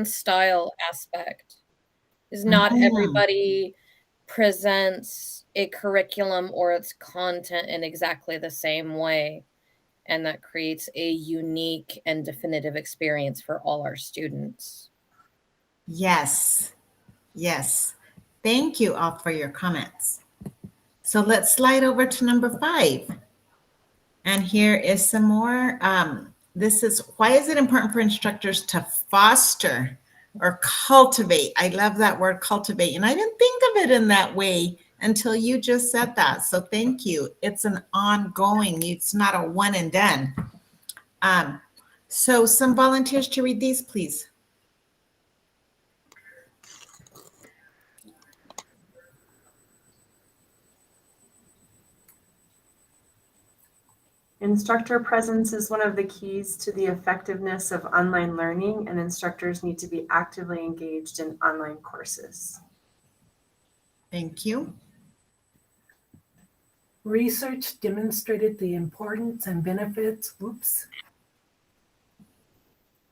style aspect is not everybody presents a curriculum or its content in exactly the same way, and that creates a unique and definitive experience for all our students. Yes, yes. Thank you all for your comments. So let's slide over to number 5. And here is some more. This is, why is it important for instructors to foster or cultivate? I love that word, cultivate. And I didn't think of it in that way until you just said that. So thank you. It's an ongoing, it's not a one and done. So some volunteers to read these, please. Instructor presence is one of the keys to the effectiveness of online learning, and instructors need to be actively engaged in online courses. Thank you. Research demonstrated the importance and benefits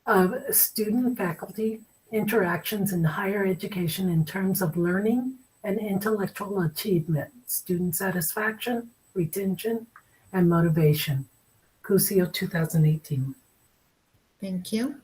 of student-faculty interactions in higher education in terms of learning and intellectual achievement, student satisfaction, retention, and motivation. Cusio 2018. Thank you.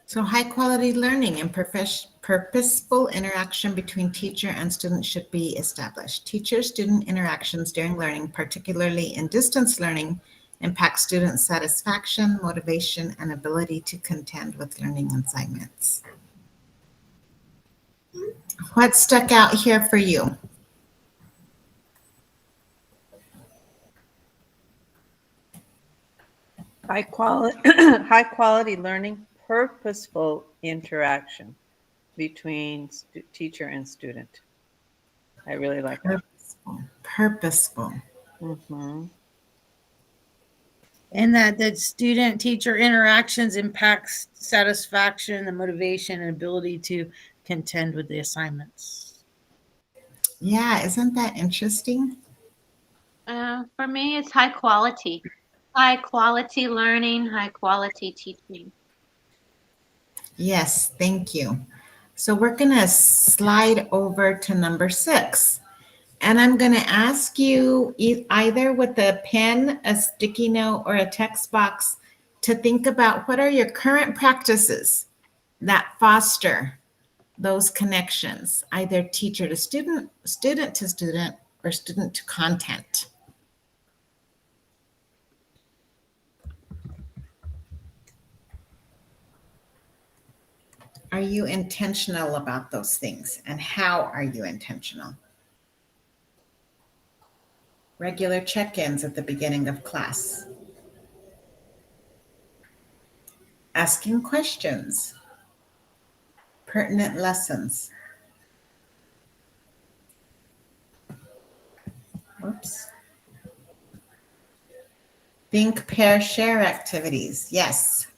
So high quality learning and purposeful interaction between teacher and student should be established. Teacher-student interactions during learning, particularly in distance learning, impact student satisfaction, motivation, and ability to contend with learning assignments. What stuck out here for you? High quality learning, purposeful interaction between teacher and student. I really like that. Purposeful. Mm-hmm. And that the student-teacher interactions impacts satisfaction, the motivation, and ability to contend with the assignments. Yeah, isn't that interesting? For me, it's high quality learning, high quality teaching. Yes, thank you. So we're going to slide over to number 6. And I'm going to ask you either with a pen, a sticky note, or a text box to think about what are your current practices that foster those connections, either teacher to student, student to student, or student to content. Are you intentional about those things? And how are you intentional? Regular check-ins at the beginning of class. Asking questions. Pertinent lessons. Whoops. Think, pair, share activities. Yes.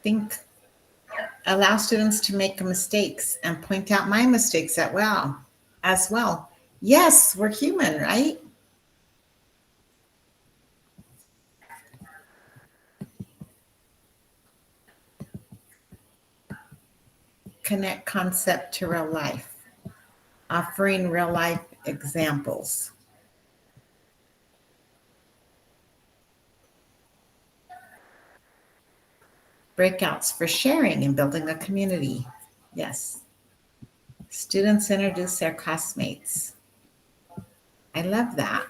Think, allow students to make mistakes and point out my mistakes as well. Yes, we're human, right? Connect concept to real life, offering real life examples. Breakouts for sharing and building a community. Yes. Students introduce their classmates. I love that.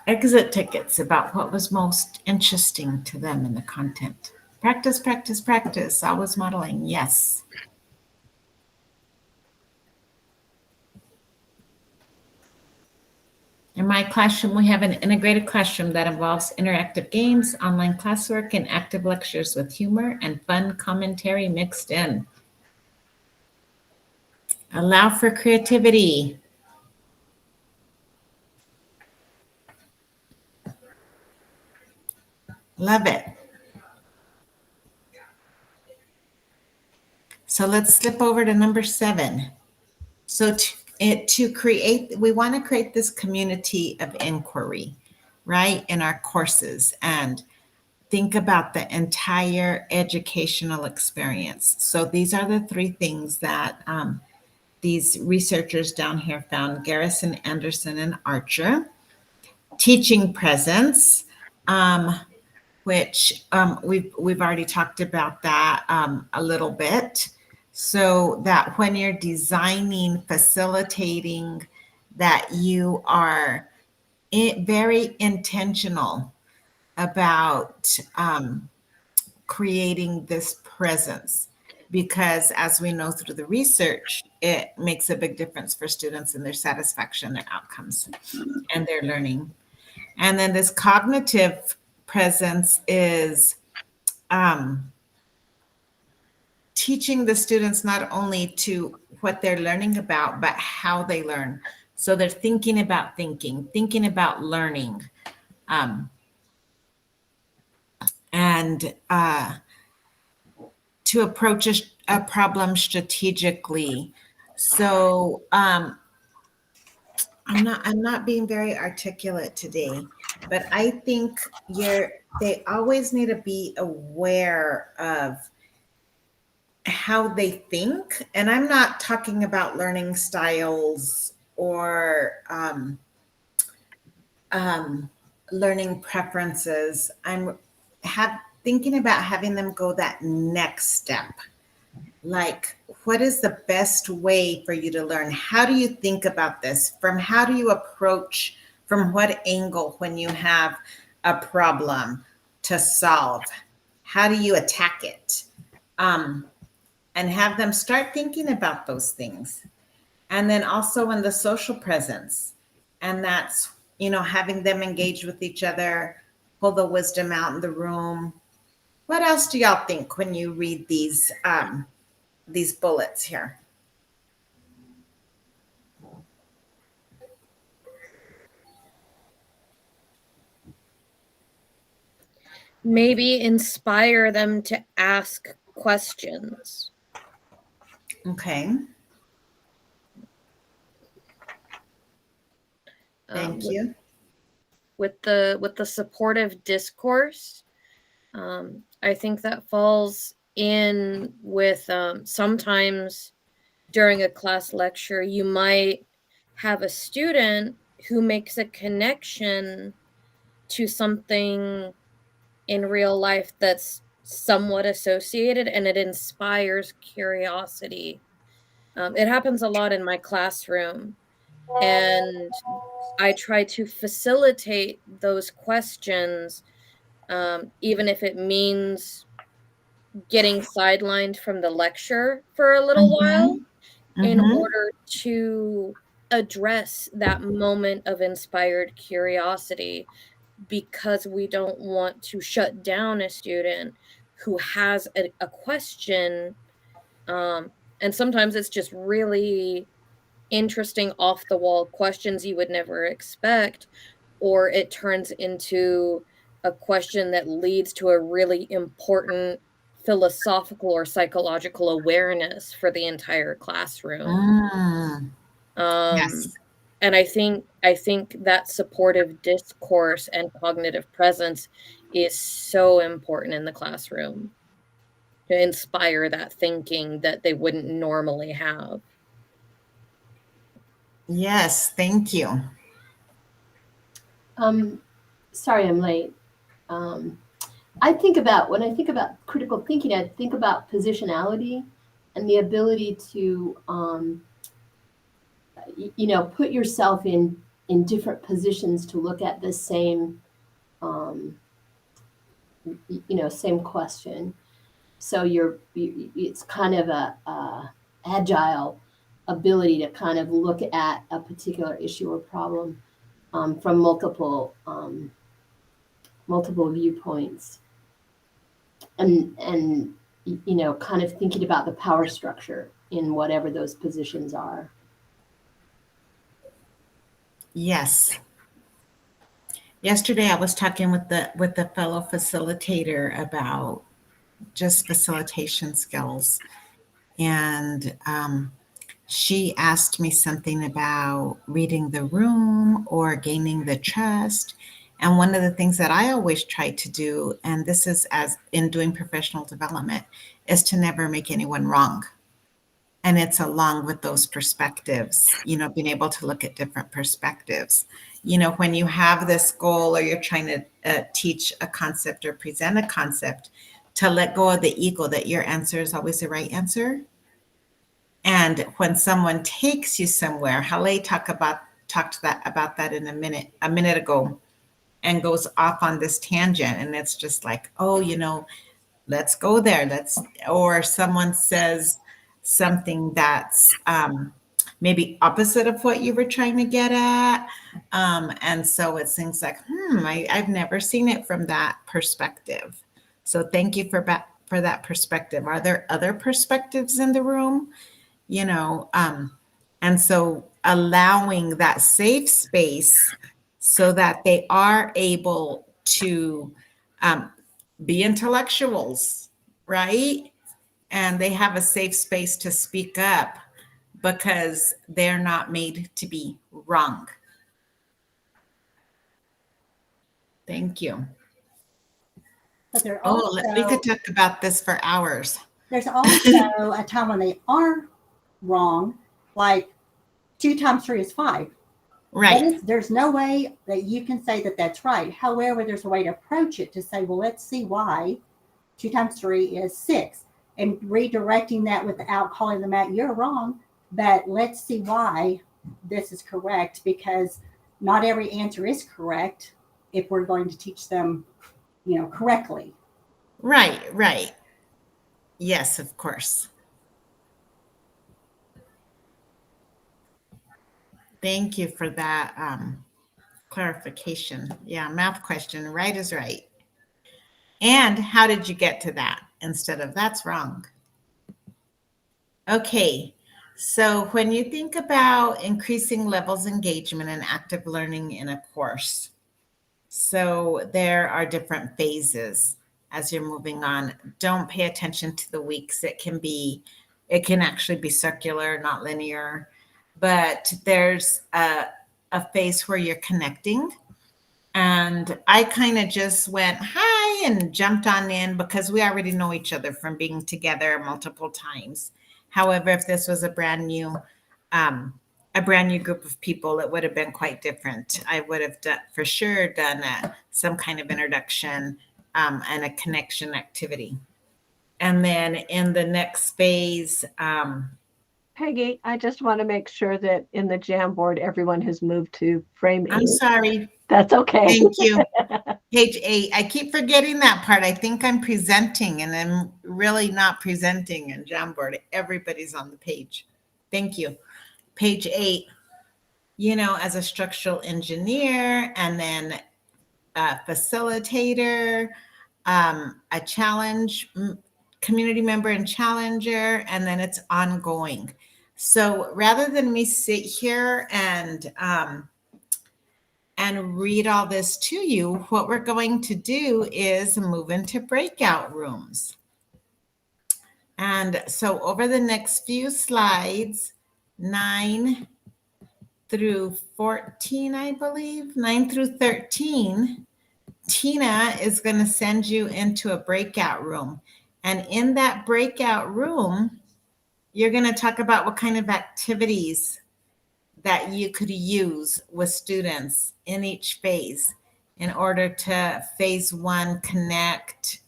Exit tickets about what was most interesting to them in the content. Practice, practice, practice. Always modeling. Yes. In my classroom, we have an integrated classroom that involves interactive games, online classwork, and active lectures with humor and fun commentary mixed in. Allow for creativity. Love it. So let's slip over to number 7. So to create, we want to create this community of inquiry, right, in our courses, and think about the entire educational experience. So these are the 3 things that these researchers down here found: Garrison, Anderson, and Archer. Teaching presence, which we've already talked about that a little bit. So that when you're designing, facilitating, that you are very intentional about creating this presence, because as we know through the research, it makes a big difference for students and their satisfaction, their outcomes, and their learning. And then this cognitive presence is teaching the students not only to what they're learning about, but how they learn. So they're thinking about thinking about learning, and to approach a problem strategically. So I'm not being very articulate today, but I think they always need to be aware of how they think. And I'm not talking about learning styles or learning preferences. I'm thinking about having them go that next step. Like, what is the best way for you to learn? How do you think about this? How do you approach, from what angle when you have a problem to solve? How do you attack it? And have them start thinking about those things. And then also in the social presence, and that's, having them engage with each other, pull the wisdom out in the room. What else do y'all think when you read these bullets here? Maybe inspire them to ask questions. Okay. Thank you. With the supportive discourse, I think that falls in with sometimes during a class lecture, you might have a student who makes a connection to something in real life that's somewhat associated, and it inspires curiosity. It happens a lot in my classroom, and I try to facilitate those questions, even if it means getting sidelined from the lecture for a little while, in order to address that moment of inspired curiosity, because we don't want to shut down a student who has a question. And sometimes it's just really interesting off the wall questions you would never expect, or it turns into a question that leads to a really important philosophical or psychological awareness for the entire classroom. Yes. And I think that supportive discourse and cognitive presence is so important in the classroom to inspire that thinking that they wouldn't normally have. Yes, thank you. Sorry, I'm late. When I think about critical thinking, I think about positionality and the ability to, put yourself in different positions to look at the same, same question. So it's kind of a agile ability to kind of look at a particular issue or problem from multiple viewpoints, and kind of thinking about the power structure in whatever those positions are. Yes. Yesterday I was talking with the fellow facilitator about just facilitation skills. And she asked me something about reading the room or gaining the trust. And one of the things that I always try to do, and this is as in doing professional development, is to never make anyone wrong. And it's along with those perspectives, being able to look at different perspectives. When you have this goal or you're trying to teach a concept or present a concept, to let go of the ego that your answer is always the right answer. And when someone takes you somewhere, Halle talked about that in a minute ago, and goes off on this tangent, and it's just like, oh, let's go there. Or someone says something that's maybe opposite of what you were trying to get at. And so it's things like, I've never seen it from that perspective. So thank you for that perspective. Are there other perspectives in the room? And so allowing that safe space so that they are able to be intellectuals, right? And they have a safe space to speak up because they're not made to be wrong. Thank you. But there We could talk about this for hours. There's also a time when they are wrong, like 2 times 3 is 5. Right. There's no way that you can say that that's right. However, there's a way to approach it to say, well, let's see why 2 times 3 is 6, and redirecting that without calling them out, you're wrong, but let's see why this is correct, because not every answer is correct if we're going to teach them, correctly. Right. Yes, of course. Thank you for that clarification. Yeah, math question, right is right. And how did you get to that instead of that's wrong? Okay, so when you think about increasing levels of engagement and active learning in a course, so there are different phases as you're moving on. Don't pay attention to the weeks. It can actually be circular, not linear, but there's a phase where you're connecting. And I kind of just went hi and jumped on in because we already know each other from being together multiple times. However, if this was a brand new group of people, it would have been quite different. I would have for sure done some kind of introduction and a connection activity. And then in the next phase, Peggy, I just want to make sure that in the Jamboard, everyone has moved to frame 8. I'm sorry. That's okay. Thank you. Page 8. I keep forgetting that part. I think I'm presenting and I'm really not presenting in Jamboard. Everybody's on the page. Thank you. Page 8, as a structural engineer and then a facilitator, a challenge, community member and challenger, and then it's ongoing. So rather than me sit here and read all this to you, what we're going to do is move into breakout rooms. And so over the next few slides, 9 through 14, I believe, 9 through 13, Tina is going to send you into a breakout room. And in that breakout room, you're going to talk about what kind of activities that you could use with students in each phase in order to phase 1, connect,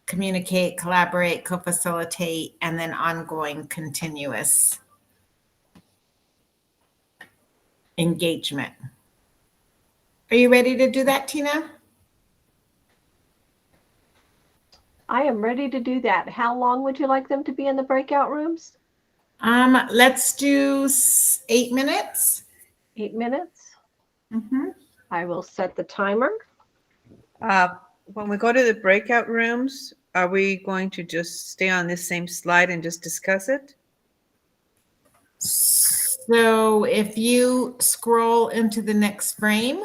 communicate, collaborate, co-facilitate, and then ongoing continuous engagement. Are you ready to do that, Tina? I am ready to do that. How long would you like them to be in the breakout rooms? Let's do 8 minutes. 8 minutes? Mm-hmm. I will set the timer. When we go to the breakout rooms, are we going to just stay on this same slide and just discuss it? So if you scroll into the next frame,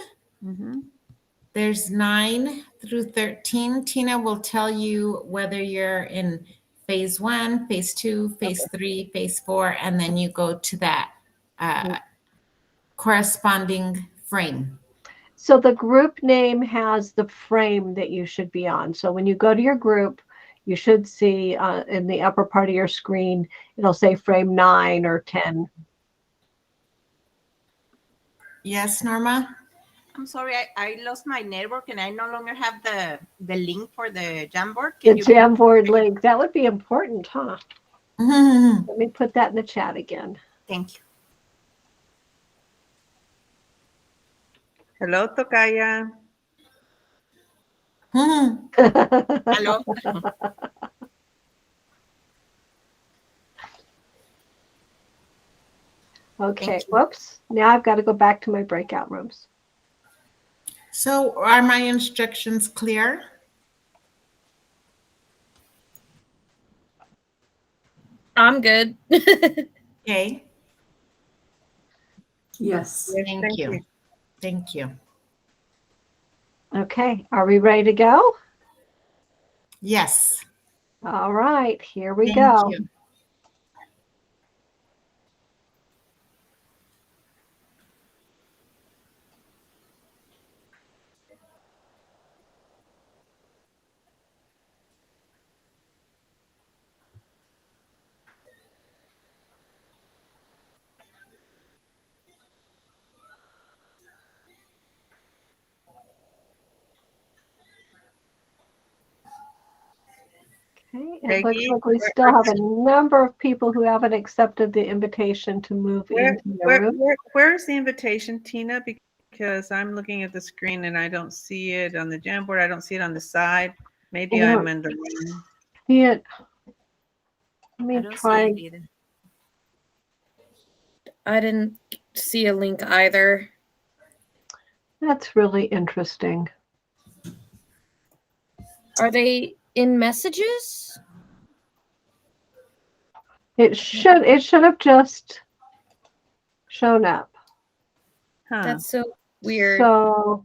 there's 9 through 13. Tina will tell you whether you're in phase 1, phase 2, phase 3, phase 4, and then you go to that corresponding frame. So the group name has the frame that you should be on. So when you go to your group, you should see in the upper part of your screen, it'll say frame 9 or 10. Yes, Norma? I'm sorry, I lost my network and I no longer have the link for the Jamboard. The Jamboard link. That would be important, huh? Let me put that in the chat again. Thank you. Hello, Tokaya. Hello. Okay, whoops. Now I've got to go back to my breakout rooms. So are my instructions clear? I'm good. Okay. Yes. Thank you. Thank you. Okay, are we ready to go? Yes. All right, here we Thank go. you. Okay, it Peggy, looks like we still have a number of people who haven't accepted the invitation to move into their room. Where's the invitation, Tina? Because I'm looking at the screen and I don't see it on the Jamboard. I don't see it on the side. Maybe I'm in the room. See it. Let I me don't try. see it either. I didn't see a link either. That's really interesting. Are they in messages? It should have just shown up. Huh. That's so weird. So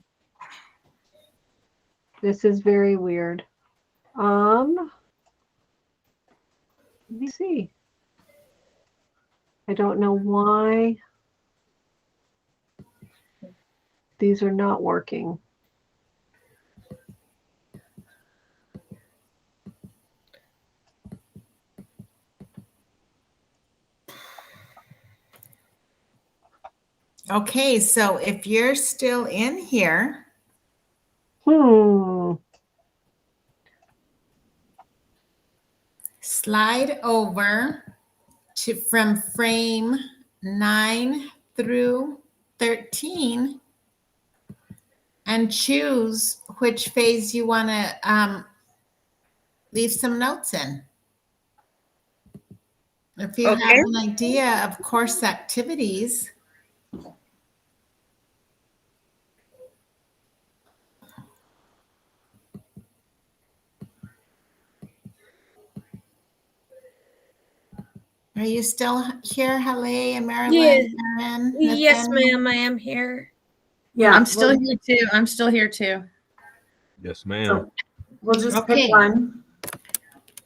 this is very weird. Let me see. I don't know why these are not working. Okay, so if you're still in here, slide over to from frame 9 through 13 and choose which phase you want to leave some notes in. If you have an idea of course activities, are you still here, Halle and Marilyn? Erin, Yes, Nathaniel? ma'am, I am here. Yeah. I'm still here too. I'm still here too. Yes, ma'am. So we'll just Okay. pick one.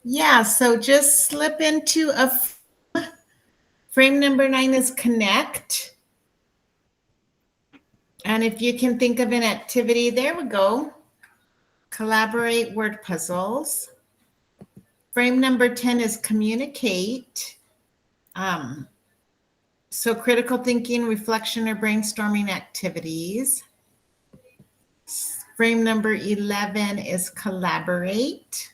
Yeah, so just slip into a frame number 9 is connect. And if you can think of an activity, there we go. Collaborate word puzzles. Frame number 10 is communicate. So critical thinking, reflection, or brainstorming activities. Frame number 11 is collaborate.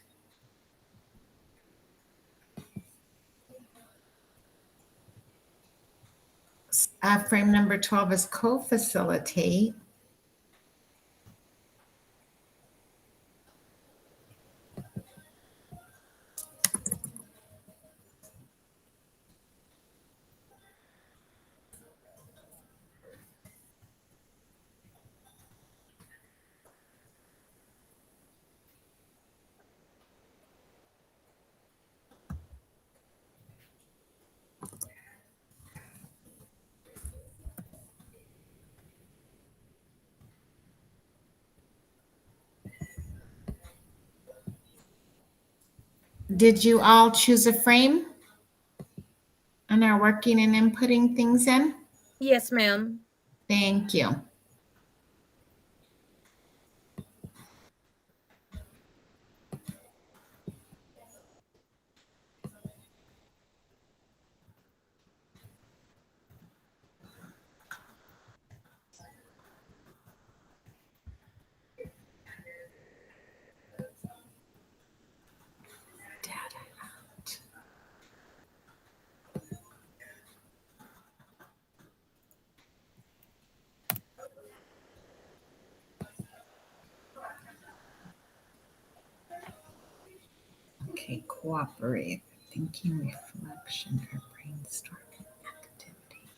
Frame number 12 is co-facilitate. Did you all choose a frame and are working and inputting things in? Yes, ma'am. Thank you. Okay, cooperate. Thinking, reflection, or brainstorming activity.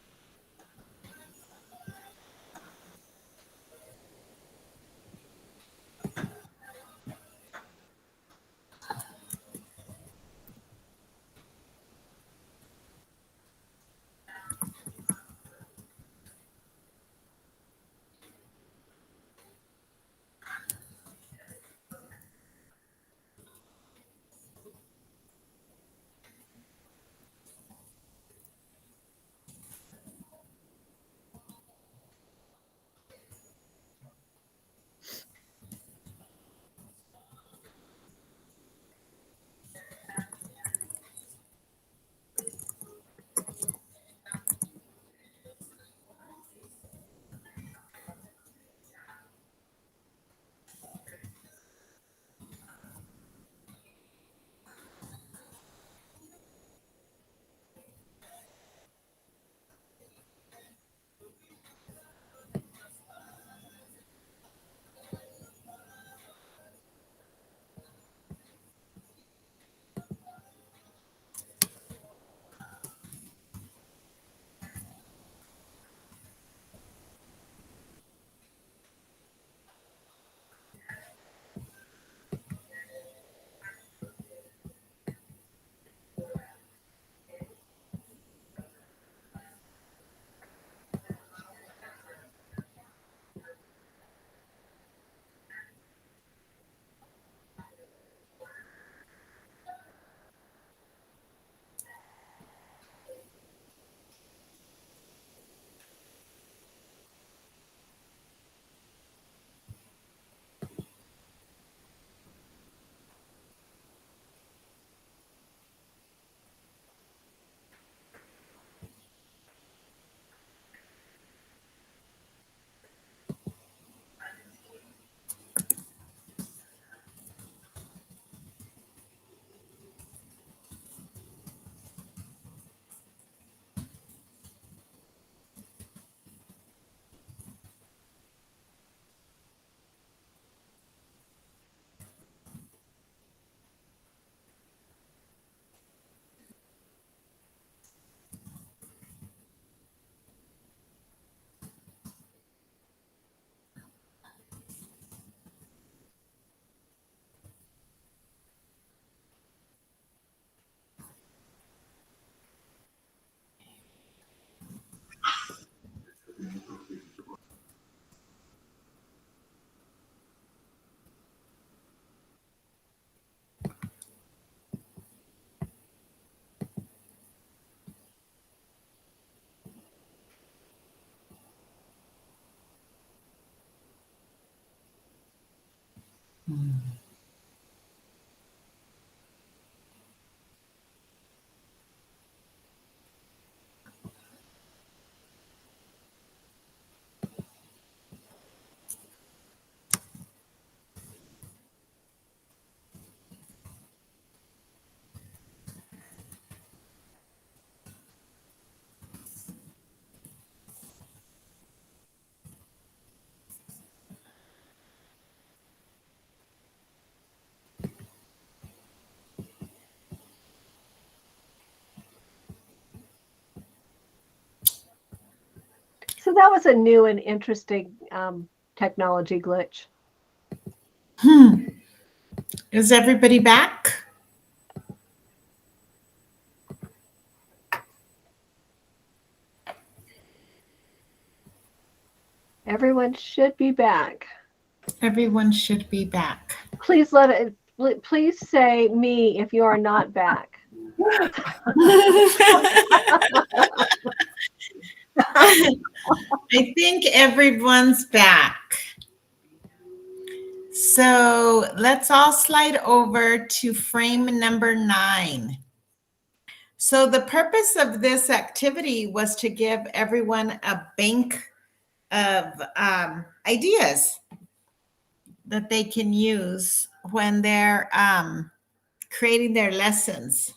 So that was a new and interesting technology glitch. Is everybody back? Everyone should be back. Everyone should be back. Please let it Please say me if you are not back. I think everyone's back. So let's all slide over to frame number 9. So the purpose of this activity was to give everyone a bank of ideas that they can use when they're creating their lessons.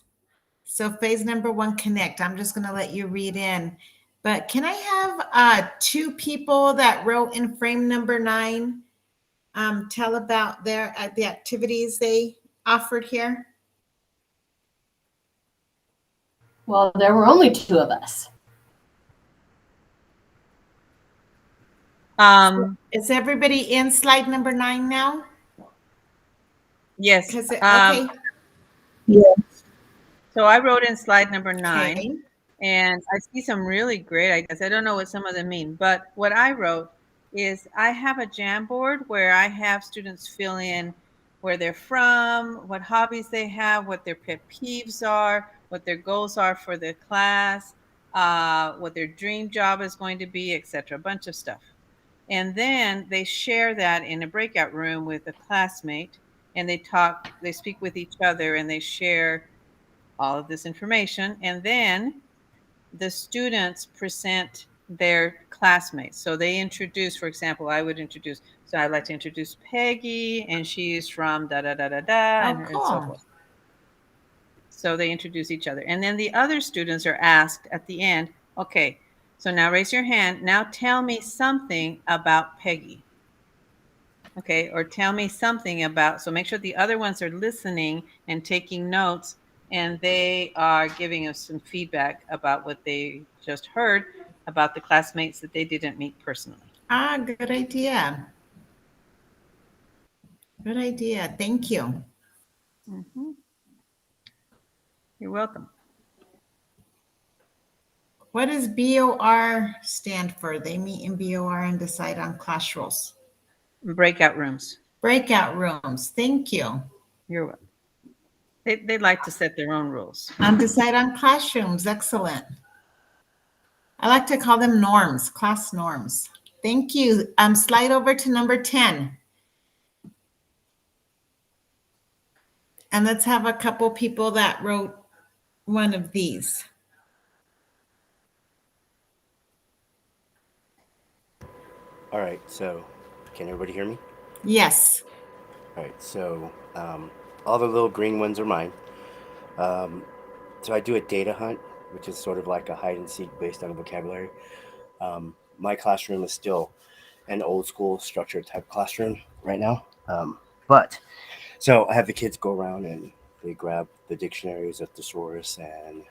So phase number 1, connect. I'm just going to let you read in. But can I have 2 people that wrote in frame number 9 tell about the activities they offered here? Well, there were only 2 of us. Is everybody in slide number 9 now? Yes. Okay. So I wrote in slide number 9, Okay. and I see some really great ideas. I don't know what some of them mean, but what I wrote is I have a Jamboard where I have students fill in where they're from, what hobbies they have, what their pet peeves are, what their goals are for the class, what their dream job is going to be, etc. A bunch of stuff. And then they share that in a breakout room with a classmate, and they speak with each other, and they share all of this information. And then the students present their classmates. So they introduce, for example, I would introduce, so I'd like to introduce Peggy, and she's from da da da da da, Oh, and so cool. forth. So they introduce each other. And then the other students are asked at the end, okay, so now raise your hand. Now tell me something about Peggy. Okay, or tell me something about, so make sure the other ones are listening and taking notes, and they are giving us some feedback about what they just heard about the classmates that they didn't meet personally. Good idea. Good idea. Thank you. Mm-hmm. You're welcome. What does BOR stand for? They meet in BOR and decide on class rules. Breakout rooms. Breakout rooms. Thank you. You're welcome. They like to set their own rules. And decide on classrooms. Excellent. I like to call them norms, class norms. Thank you. Slide over to number 10. And let's have a couple people that wrote one of these. All right, so can everybody hear me? Yes. All right, so all the little green ones are mine. So I do a data hunt, which is sort of like a hide and seek based on vocabulary. My classroom is still an old school structured type classroom right now. But so I have the kids go around and they grab the dictionaries, a thesaurus, and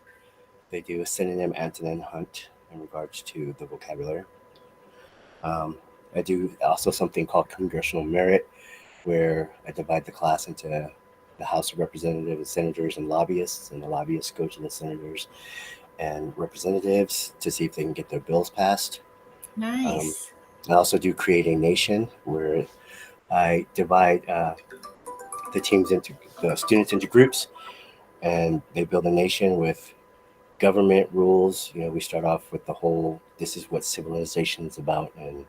they do a synonym antonym hunt in regards to the vocabulary. I do also something called congressional merit, where I divide the class into the House of Representatives, senators, and lobbyists, and the lobbyists go to the senators and representatives to see if they can get their bills passed. Nice. I also do create a nation, where I divide the students into groups, and they build a nation with government rules. We start off with the whole, this is what civilization is about, and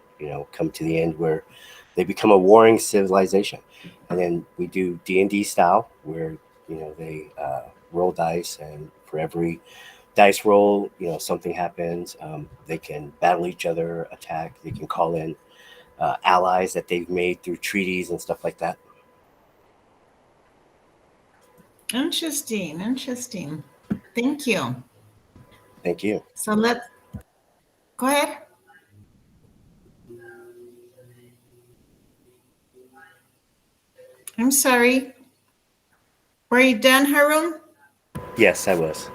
come to the end where they become a warring civilization. And then we do D&D style, where they roll dice, and for every dice roll, something happens. They can battle each other, attack. They can call in allies that they've made through treaties and stuff like that. Interesting. Interesting. Thank you. Thank you. So go ahead. I'm sorry. Were you done, Harun? Yes, I was.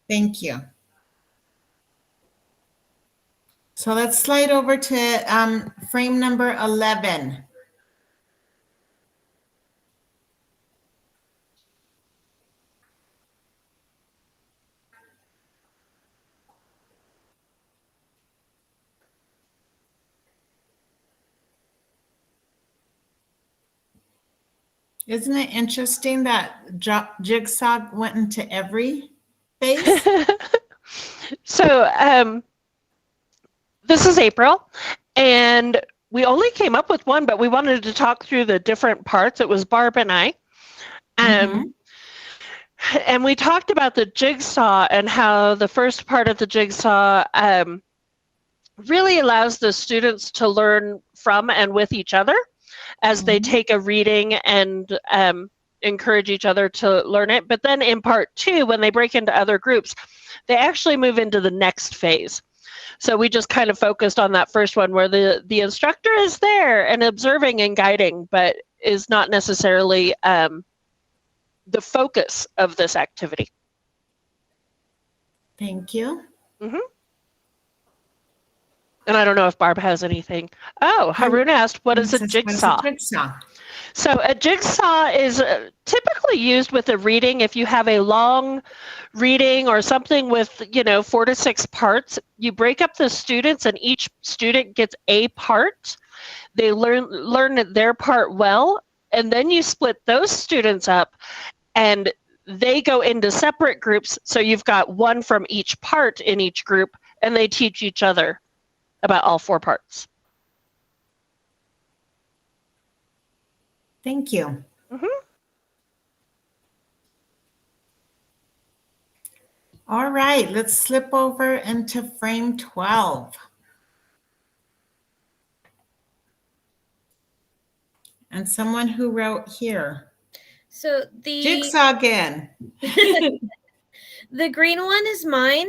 Thank you. So let's slide over to frame number 11. Isn't it interesting that Jigsaw went into every phase? So this is April, and we only came up with one, but we wanted to talk through the different parts. It was Barb and I. Mhm. And we talked about the jigsaw and how the first part of the jigsaw really allows the students to learn from and with each other as they take a reading and encourage each other to learn it. But then in part 2, when they break into other groups, they actually move into the next phase. So we just kind of focused on that first one where the instructor is there and observing and guiding, but is not necessarily the focus of this activity. Thank you. Mm-hmm. And I don't know if Barb has anything. Oh, Harun asked, what is a jigsaw? So a jigsaw is typically used with a reading. If you have a long reading or something with, 4 to 6 parts, you break up the students and each student gets a part. They learn their part well, and then you split those students up and they go into separate groups. So you've got one from each part in each group, and they teach each other about all 4 parts. Thank you. Mm-hmm. All right, let's slip over into frame 12. And someone who wrote here. So the Jigsaw again. The green one is mine.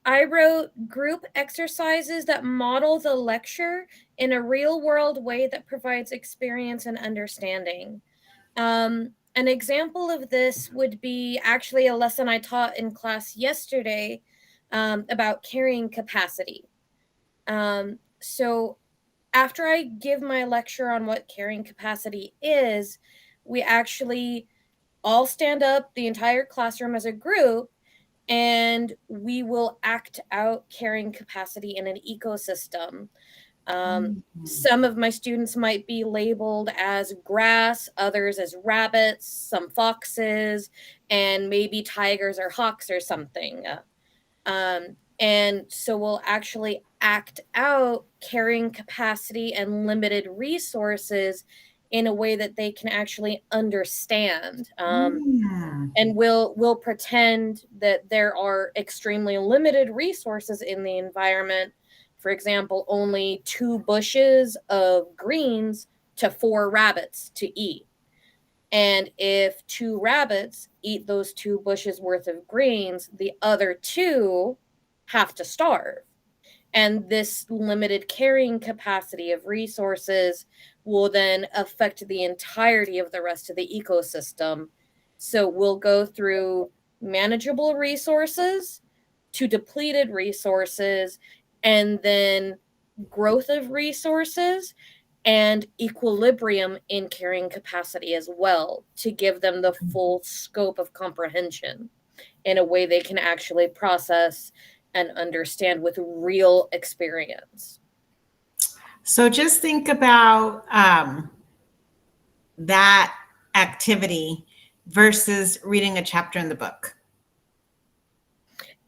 I wrote group exercises that model the lecture in a real world way that provides experience and understanding. An example of this would be actually a lesson I taught in class yesterday about carrying capacity. So after I give my lecture on what carrying capacity is, we actually all stand up, the entire classroom as a group, and we will act out carrying capacity in an ecosystem. Some of my students might be labeled as grass, others as rabbits, some foxes, and maybe tigers or hawks or something. And so we'll actually act out carrying capacity and limited resources in a way that they can actually understand. And we'll pretend that there are extremely limited resources in the environment. For example, only 2 bushes of greens to 4 rabbits to eat. And if 2 rabbits eat those 2 bushes worth of greens, the other 2 have to starve. And this limited carrying capacity of resources will then affect the entirety of the rest of the ecosystem. So we'll go through manageable resources to depleted resources, and then growth of resources and equilibrium in carrying capacity as well, to give them the full scope of comprehension in a way they can actually process and understand with real experience. So just think about that activity versus reading a chapter in the book.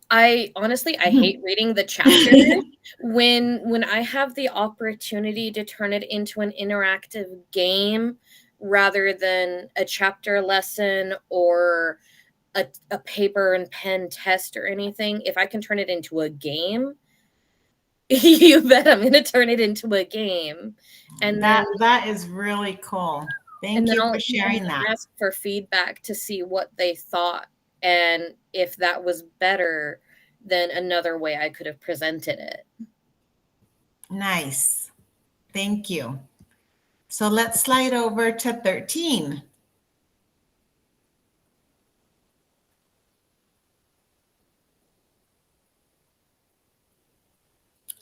I honestly hate reading the chapter. When I have the opportunity to turn it into an interactive game rather than a chapter lesson or a paper and pen test or anything, if I can turn it into a game, you bet I'm going to turn it into a game. And that is really cool. Thank you for sharing that. Ask for feedback to see what they thought, and if that was better than another way I could have presented it. Nice. Thank you. So let's slide over to 13.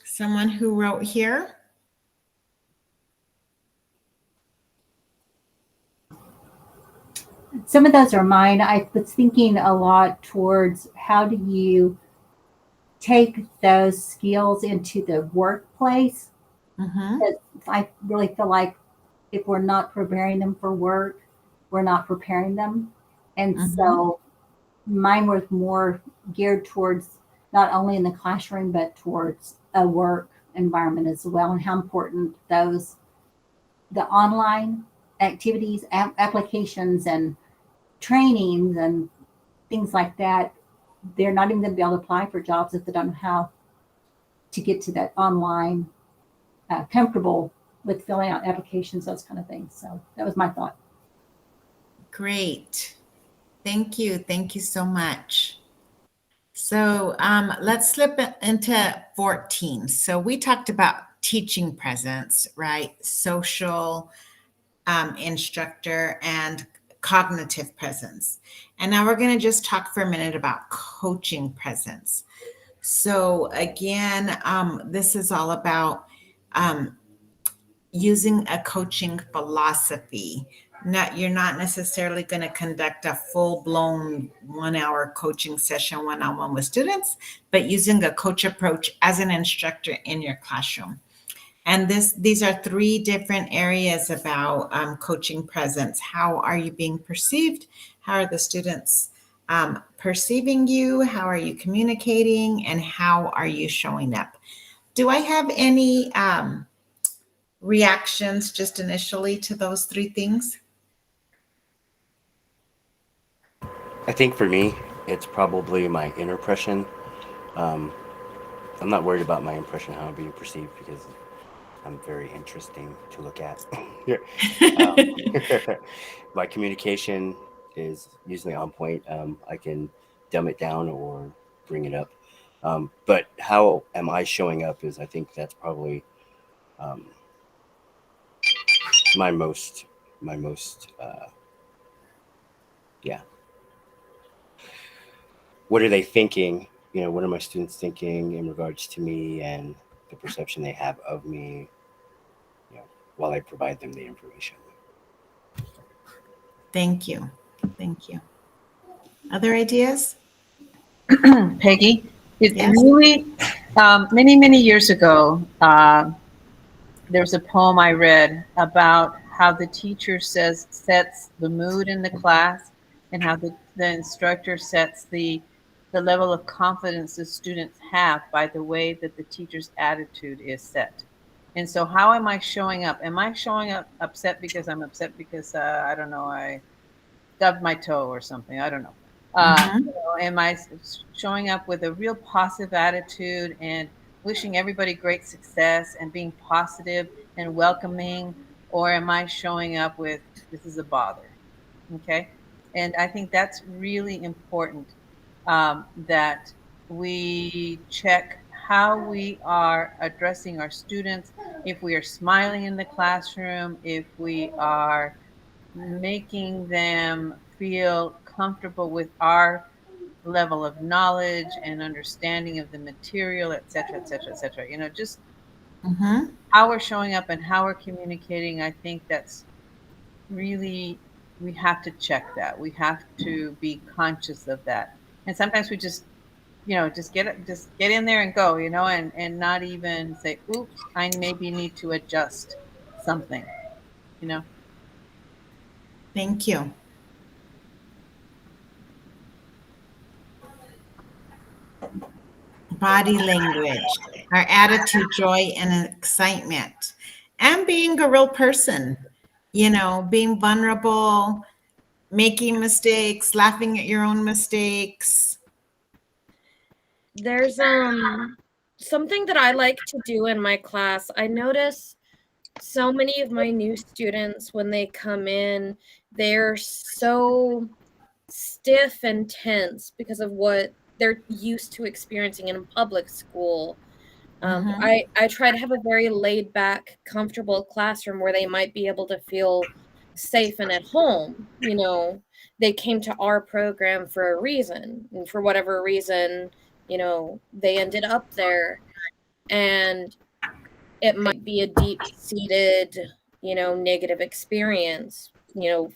Someone who wrote here. Some of those are mine. I was thinking a lot towards how do you take those skills into the workplace? I really feel like if we're not preparing them for work, we're not preparing them. And so mine was more geared towards not only in the classroom, but towards a work environment as well, and how important the online activities, applications, and trainings and things like that, they're not even going to be able to apply for jobs if they don't know how to get to that online, comfortable with filling out applications, those kind of things. So that was my thought. Great. Thank you. Thank you so much. So let's slip into 14. So we talked about teaching presence, right? Social, instructor, and cognitive presence. And now we're going to just talk for a minute about coaching presence. So again, this is all about using a coaching philosophy. You're not necessarily going to conduct a full-blown 1-hour coaching session one-on-one with students, but using a coach approach as an instructor in your classroom. And these are 3 different areas about coaching presence. How are you being perceived? How are the students perceiving you? How are you communicating? And how are you showing up? Do I have any reactions just initially to those 3 things? I think for me, it's probably my inner impression. I'm not worried about my impression, how I'm being perceived, because I'm very interesting to look at. My communication is usually on point. I can dumb it down or bring it up. But how am I showing up is, I think that's probably my most, yeah. What are they thinking? What are my students thinking in regards to me and the perception they have of me, while I provide them the information. Thank you. Thank you. Other ideas? Peggy, it Yes. really, many, many years ago, there was a poem I read about how the teacher sets the mood in the class, and how the instructor sets the level of confidence the students have by the way that the teacher's attitude is set. And so how am I showing up? Am I showing up upset because I'm upset because, I don't know, I stubbed my toe or something? I don't know. Am I showing up with a real positive attitude and wishing everybody great success and being positive and welcoming? Or am I showing up with, this is a bother? Okay. And I think that's really important, that we check how we are addressing our students, if we are smiling in the classroom, if we are making them feel comfortable with our level of knowledge and understanding of the material, et cetera, et cetera, et cetera. Just how we're showing up and how we're communicating. I think that's really, we have to check that. We have to be conscious of that. And sometimes we just get in there and go, and not even say, oops, I maybe need to adjust something. Thank you. Body language, our attitude, joy, and excitement, and being a real person, being vulnerable, making mistakes, laughing at your own mistakes. There's something that I like to do in my class. I notice so many of my new students, when they come in, they're so stiff and tense because of what they're used to experiencing in public school. I try to have a very laid back, comfortable classroom where they might be able to feel safe and at home. They came to our program for a reason, and for whatever reason, they ended up there. And it might be a deep-seated, negative experience,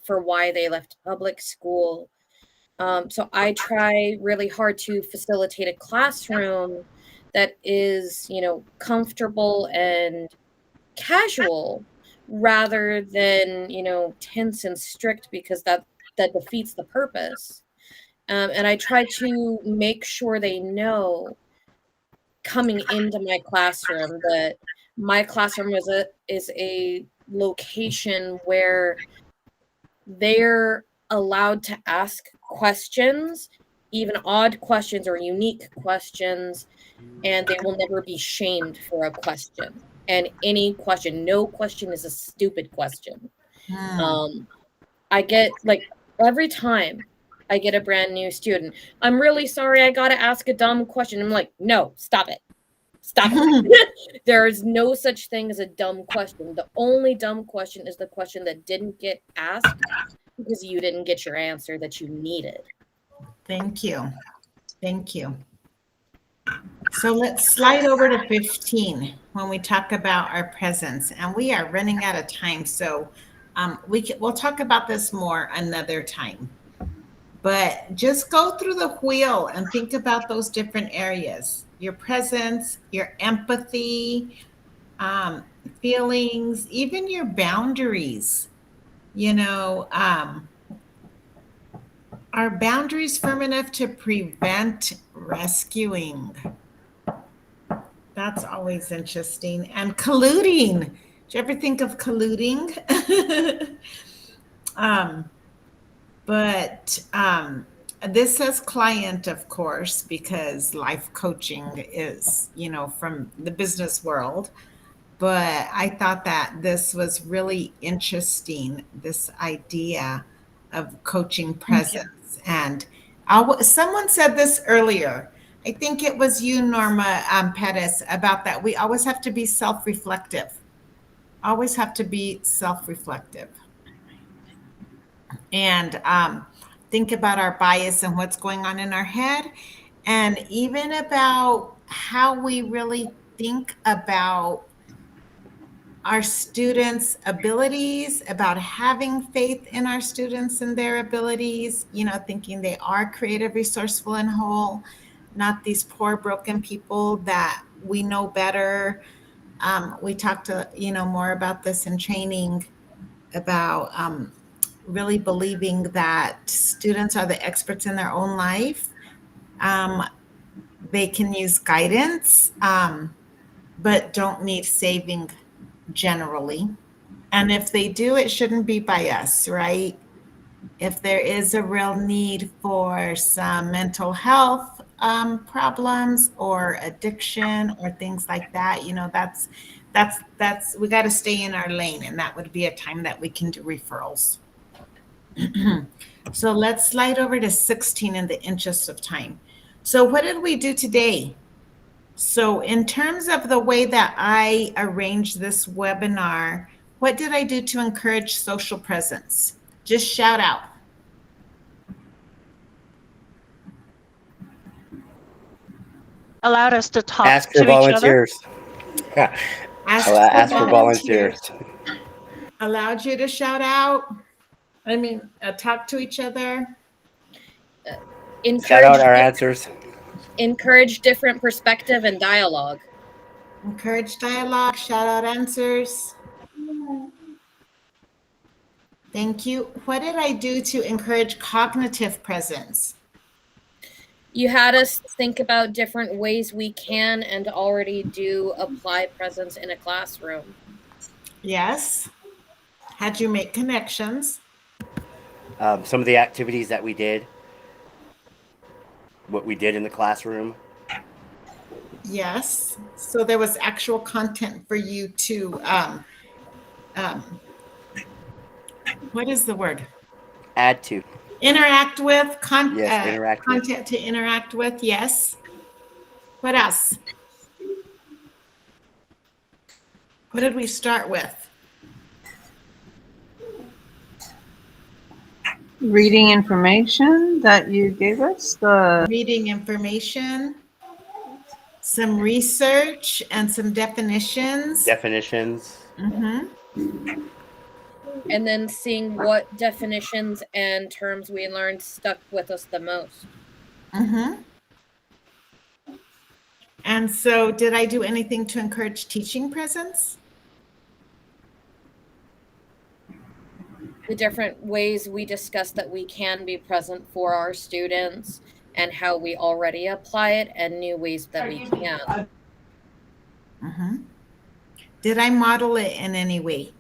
for why they left public school. So I try really hard to facilitate a classroom that is, comfortable and casual, rather than, tense and strict, because that defeats the purpose. And I try to make sure they know coming into my classroom that my classroom is a location where they're allowed to ask questions, even odd questions or unique questions, and they will never be shamed for a question. And any question, no question is a stupid question. I get, like, every time I get a brand new student, I'm really sorry, I gotta ask a dumb question. I'm like, no, stop it. Stop it. There is no such thing as a dumb question. The only dumb question is the question that didn't get asked because you didn't get your answer that you needed. Thank you. Thank you. So let's slide over to 15 when we talk about our presence, and we are running out of time. So we'll talk about this more another time, but just go through the wheel and think about those different areas: your presence, your empathy, feelings, even your boundaries. Are boundaries firm enough to prevent rescuing? That's always interesting. And colluding. Do you ever think of colluding? But this says client, of course, because life coaching is, from the business world. But I thought that this was really interesting, this idea of coaching presence. And someone said this earlier. I think it was you, Norma Pettis, about that. We always have to be self-reflective. Always have to be self-reflective. And think about our bias and what's going on in our head, and even about how we really think about our students' abilities, about having faith in our students and their abilities, thinking they are creative, resourceful, and whole, not these poor, broken people that we know better. We talked, more about this in training, about really believing that students are the experts in their own life. They can use guidance, but don't need saving generally. And if they do, it shouldn't be by us, right? If there is a real need for some mental health problems or addiction or things like that, that's we got to stay in our lane, and that would be a time that we can do referrals. So let's slide over to 16 in the interest of time. So what did we do today? So in terms of the way that I arranged this webinar, what did I do to encourage social presence? Just shout out. Allowed us to talk Ask to for each other. volunteers. Ask for volunteers. Allowed you to shout out. I mean, talk to each other. Shout out our answers. Encourage different perspective and dialogue. Encourage dialogue, shout out answers. Thank you. What did I do to encourage cognitive presence? You had us think about different ways we can and already do apply presence in a classroom. Yes. Had you make connections? Some of the activities that we did, what we did in the classroom. Yes. So there was actual content for you to, what is the word? Add to. Interact with. Yes, interact with. Content to interact with, yes. What else? What did we start with? Reading information that you gave us. Reading information, some research, and some definitions. Mm-hmm. And then seeing what definitions and terms we learned stuck with us the most. Mm-hmm. And so did I do anything to encourage teaching presence? the different ways we discussed that we can be present for our students and how we already apply it and new ways that we can. Mhm. Did I model it in any way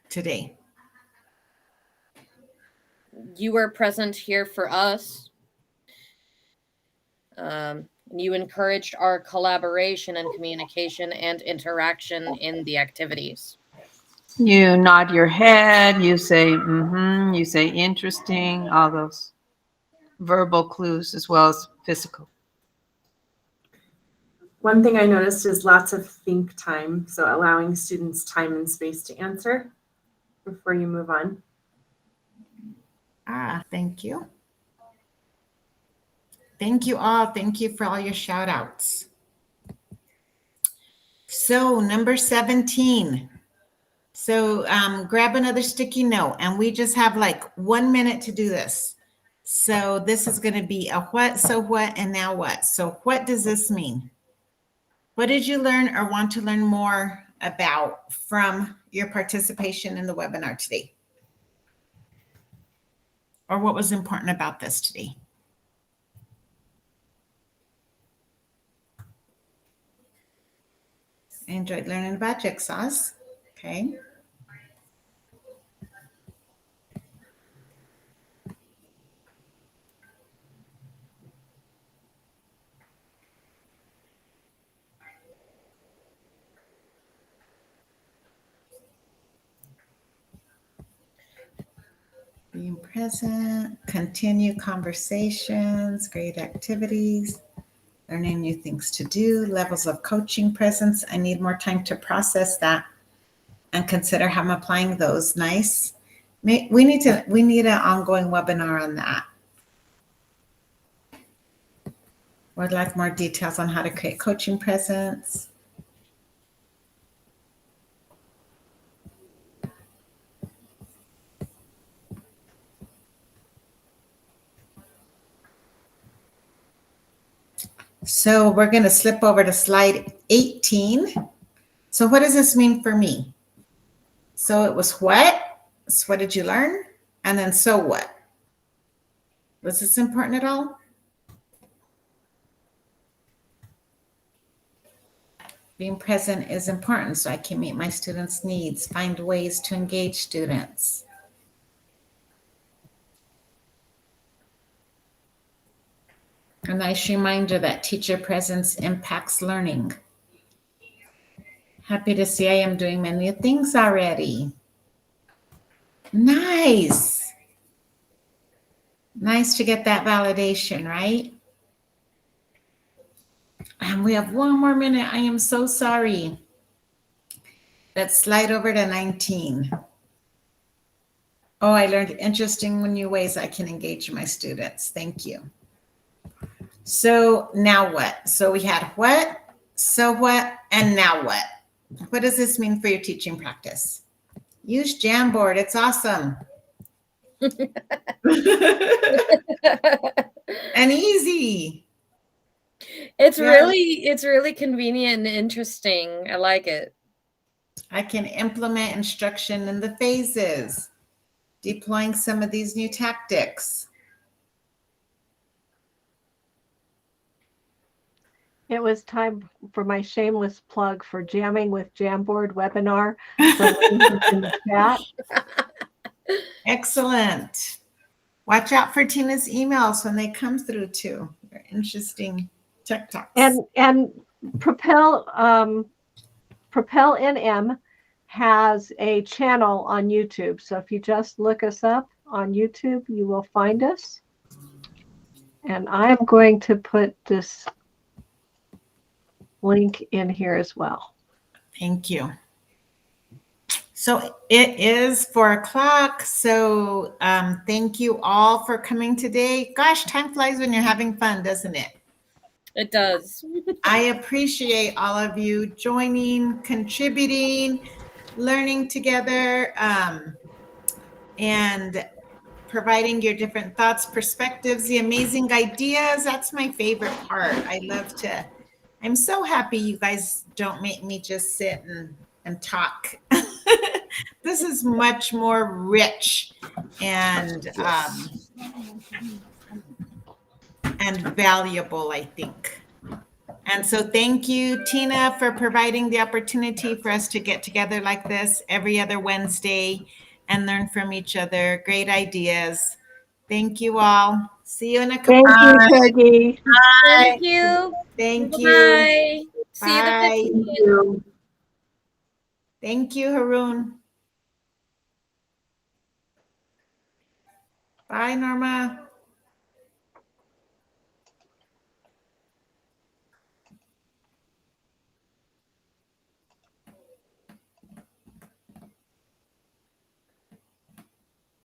today? You were present here for us. You encouraged our collaboration and communication and interaction in the activities. You nod your head, you say mm-hmm, you say interesting, all those verbal clues as well as physical. One thing I noticed is lots of think time, so allowing students time and space to answer before you move on. Thank you. Thank you all. Thank you for all your shout outs. So number 17. So grab another sticky note, and we just have like 1 minute to do this. So this is going to be a what, so what, and now what. So what does this mean? What did you learn or want to learn more about from your participation in the webinar today? Or what was important about this today? I enjoyed learning about jigsaws. Okay. Being present, continue conversations, great activities, learning new things to do, levels of coaching presence. I need more time to process that and consider how I'm applying those. Nice. We need an ongoing webinar on that. Would like more details on how to create coaching presence. So we're going to slip over to slide 18. So what does this mean for me? So it was what? So what did you learn? And then so what? Was this important at all? Being present is important so I can meet my students' needs, find ways to engage students. A nice reminder that teacher presence impacts learning. Happy to see I am doing many things already. Nice. Nice to get that validation, right? And we have 1 more minute. I am so sorry. Let's slide over to 19. Oh, I learned interesting new ways I can engage my students. Thank you. So now what? So we had what, so what, and now what? What does this mean for your teaching practice? Use Jamboard. It's awesome. And easy. It's really convenient and interesting. I like it. I can implement instruction in the phases, deploying some of these new tactics. It was time for my shameless plug for Jamming with Jamboard webinar. So in the chat. Excellent. Watch out for Tina's emails when they come through too. They're interesting TikToks. And Propel NM has a channel on YouTube. So if you just look us up on YouTube, you will find us. And I'm going to put this link in here as well. Thank you. So it is 4 o'clock. So thank you all for coming today. Gosh, time flies when you're having fun, doesn't it? It does. I appreciate all of you joining, contributing, learning together, and providing your different thoughts, perspectives, the amazing ideas. That's my favorite part. I'm so happy you guys don't make me just sit and talk. This is much more rich and valuable, I think. And so thank you, Tina, for providing the opportunity for us to get together like this every other Wednesday and learn from each other. Great ideas. Thank you all. See you in a couple Thank you, of weeks. Peggy. Thank you. Thank you. Bye. See you the Bye. 15th. Thank you, Haroon. Bye, Norma.